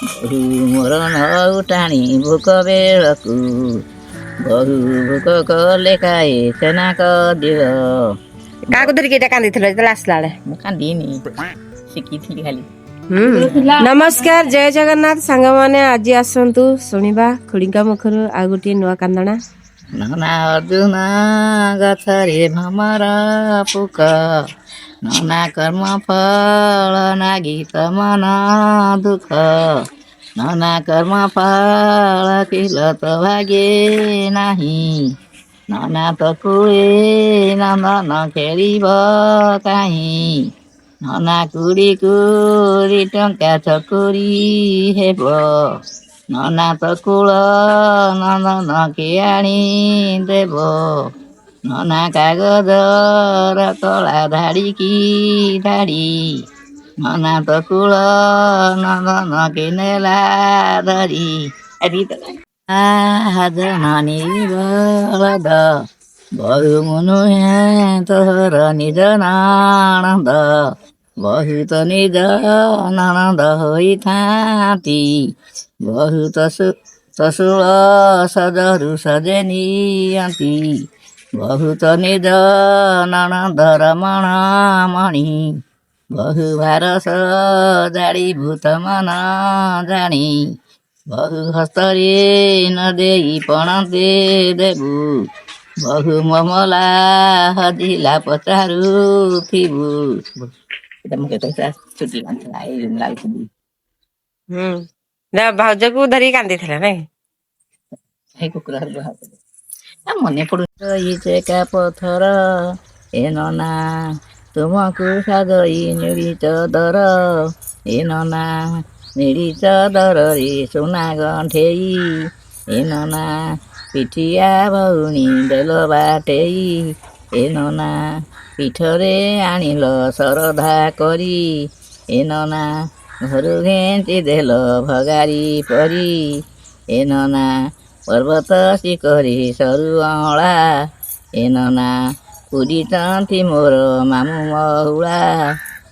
ବହୁ ମୋର ନ ଉଠାଣି ଭୋକ ବେଳକୁ ବହୁ ଭୋକ କଲେ ଖାଏ ସେନାକ ଦିଅ। କାହାକୁ ଧରିକି ଏଇଟା କାନ୍ଦିଥିଲ ଯେତେବେଳେ ଆସିଲା ବେଳେ? ମୁଁ କାନ୍ଦିନି, ଶିଖିଥିଲି ଖାଲି। ନମସ୍କାର, ଜୟ ଜଗନ୍ନାଥ ସାଙ୍ଗମାନେ। ଆଜି ଆସନ୍ତୁ ଶୁଣିବା ଖୁଡିଙ୍କ ମୁଖରୁ ଆଉ ଗୋଟିଏ ନୂଆ କାନ୍ଦଣା। ନନା ଅର୍ଜୁନ ଗଛରେ ଭ୍ରମର ପୋକ, ନନା କର୍ମ ଫଳ ନାଗି ମନ ଦୁଃଖ, ନନା କର୍ମ ଫଳ କିଲ ତ ଭାଗେ ନାହିଁ, ନନା ତ କୁଏ ନନ୍ଦନ ଖେଳିବ କାହିଁ, ନନା କୁଡ଼ି କୁଡ଼ି ଟଙ୍କା ଚକୁରି ହେବ, ନନା ତ କୂଳ ନନ୍ଦନ କିଆଣି ଦେବ, ନନା କାଗଜର କଳା ଧାଡ଼ିକି ଧାଡ଼ି, ନନା ତ କୂଳ ନନ୍ଦନ କି ନେଲା ଧରି। ଜନନୀ ବଳଦ ବହୁ ମୁଁ ନୁହେଁ ତୋର ନିଜ ନଣନ୍ଦ, ବହୁତ ନିଜ ନଣନ୍ଦ ହୋଇଥାନ୍ତି, ବହୁତ ଶ୍ୱଶୁର ସଜରୁ ସଜେ ନିଅନ୍ତି, ବହୁତ ନିଜ ନଣନ୍ଦର ମଣି, ବହୁ ଭାରସ ଜାଳିବୁ ତ ମନ ଜାଣି, ବହୁ ହସ୍ତରେ ନ ଦେଇ ପଣତେ ଦେବୁ, ବହୁ ମମଲା ହଜିଲା ପଚାରୁଥିବୁ। ଭାଉଜକୁ ଧରିକି କାନ୍ଦିଥିଲା ନାଇଁ? ମନେ ପଡୁଛି କା ପଥର ଏ ନନା ତୁମକୁ ସାଜଇ ମିଳିଚ ଦର, ଏ ନନା ମିଳିଚ ଦରରେ ସୁନା ଗଣ୍ଠେଇ, ଏ ନନା ପିଠିଆ ଭଉଣୀ ବେଲ ବାଟେଇ, ଏ ନନା ପିଠରେ ଆଣିଲ ଶରଧା କରି, ଏ ନନା ଘରୁ ଘେଞ୍ଚି ଦେଲ ଭଗାରି ପରି, ଏ ନନା ପର୍ବତ ଶିକରି ସରୁ ଅଁଳା, ଏ ନନା ପୁରିଛନ୍ତି ମୋର ମାମୁଁ ମହୁଳା,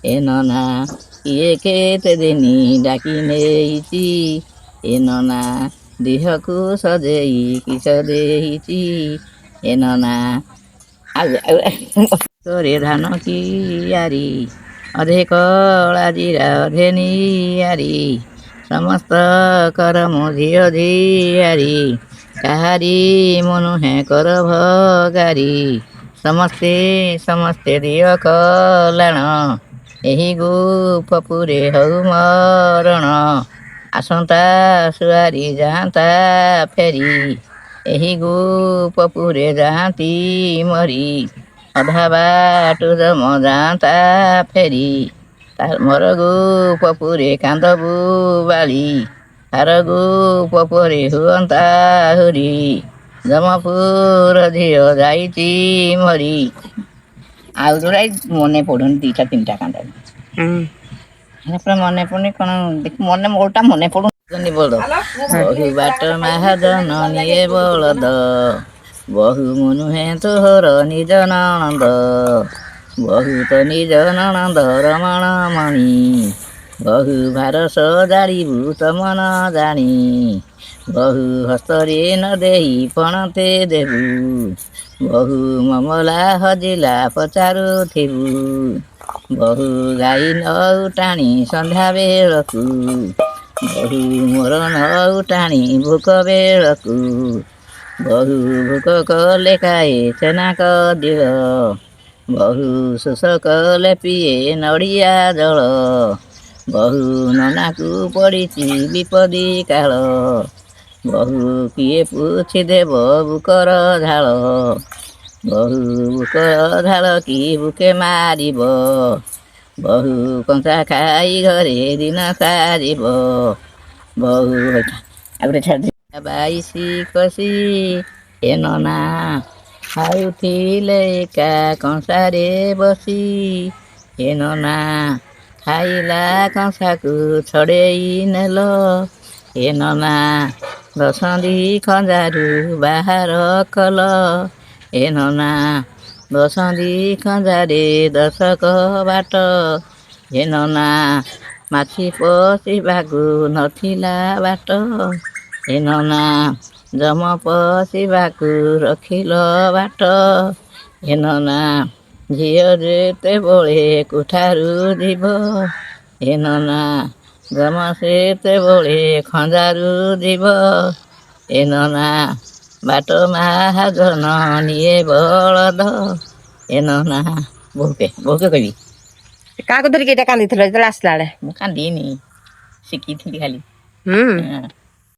ଏ ନନା କିଏ କେତେ ଦିନ ଡାକି ନେଇଛି, ଏ ନନା ଦେହକୁ ସଜେଇ କିସ ଦେଇଛି, ଏ ନନା ରେ ଧାନ କିଆରି ଅଧେ କଳା ଜିରା ଅଧେ ନିଆରି, ସମସ୍ତ କର ମୋ ଝିଅ ଝିଆରି, କାହାରି ମୁଁ ନୁହେଁ କର ଭଗାରି, ସମସ୍ତେ ସମସ୍ତେ ଦିଅ କଲାଣ, ଏହି ଗୋପପୁରେ ହଉ ମରଣ, ଆସନ୍ତା ସୁଆରୀ ଯାଆନ୍ତା ଫେରି, ଏହି ଗୋପପୁରେ ଯାଆନ୍ତି ମରି, ଅଧା ବାଟୁ ଯମ ଯାଆନ୍ତା ଫେରି, ମୋର ଗୋପପୁରେ କାନ୍ଦବୁ ବାଳି, ତାର ଗୋପରେ ହୁଅନ୍ତା ହୁରି, ଯମପୁର ଝିଅ ଯାଇଛି ମରି। ଆଉ ଯୋଉଟା ମନେ ପଡୁନି, ଦିଟା ତିନିଟା କାନ୍ଦ ପୁରା ମନେ ପଡୁନି, କଣ ମନେ ମୋଟା ମନେ ପଡୁନି। ବଳଦ ବହୁ ବାଟ ମାହାଜନ ନିଏ ବଳଦ, ବହୁ ମୁଁ ନୁହେଁ ତୋର ନିଜ ନଣନ୍ଦ, ବହୁତ ନିଜ ନଣନ୍ଦର ମଣି, ବହୁ ଭାରସ ଜାଳିବୁ ତ ମନ ଜାଣି, ବହୁ ହସ୍ତରେ ନ ଦେଇ ପଣତେ ଦେବୁ, ବହୁ ମମଲା ହଜିଲା ପଚାରୁଥିବୁ, ବହୁ ଗାଈ ନ ଉଟାଣି ସନ୍ଧ୍ୟା ବେଳକୁ, ବହୁ ମୋର ନ ଉଟାଣି ଭୋକ ବେଳକୁ, ବହୁ ଭୋକ କଲେ ଖାଏ ସେନାକ ଦିଅ, ବହୁ ଶୋଷ କଲେ ପିଏ ନଡ଼ିଆ ଜଳ, ବହୁ ନନାକୁ ପଡ଼ିଛି ବିପଦି କାଳ, ବହୁ କିଏ ପୁଛି ଦେବ ବୁକର ଝାଳ, ବହୁ ବୁକର ଝାଳ କି ବୁକେ ମାରିବ, ବହୁ କଞ୍ଚା ଖାଇ ଘରେ ଦିନ ସାରିବ, ବହୁ ବାଇଶି କଷି ଏ ନନା ଖାଉଥିଲେ ଏକା କଂସାରେ ବସି, ଏ ନନା ଖାଇଲା କଂସାକୁ ଛଡ଼େଇ ନେଲ, ଏ ନନା ଦଶନ୍ଧି ଖଞ୍ଜାରୁ ବାହାର କଲ, ଏ ନନା ଦଶନ୍ଧି ଖଞ୍ଜାରେ ଦଶକ ବାଟ, ଏ ନନା ମାଛି ପଶିବାକୁ ନଥିଲା ବାଟ, ଏ ନନା ଯମ ପଶିବାକୁ ରଖିଲ ବାଟ, ଏ ନନା ଝିଅ ଯେତେବେଳେ କୁଠାରୁ ଯିବ, ଏ ନନା ଯମ ସେତେବେଳେ ଖଞ୍ଜାରୁ ଯିବ, ଏ ନନା ବାଟ ମାହାଜନ ନିଏ ବଳଦ, ଏ ନନା ବୋହୁକେ କହିବି। କାହାକୁ ଧରିକି ଏଇଟା କାନ୍ଦିଥିଲ ଯେତେବେଳେ ଆସିଲା ବେଳେ? ମୁଁ କାନ୍ଦିନି, ଶିଖିଥିଲି ଖାଲି। ହୁଁ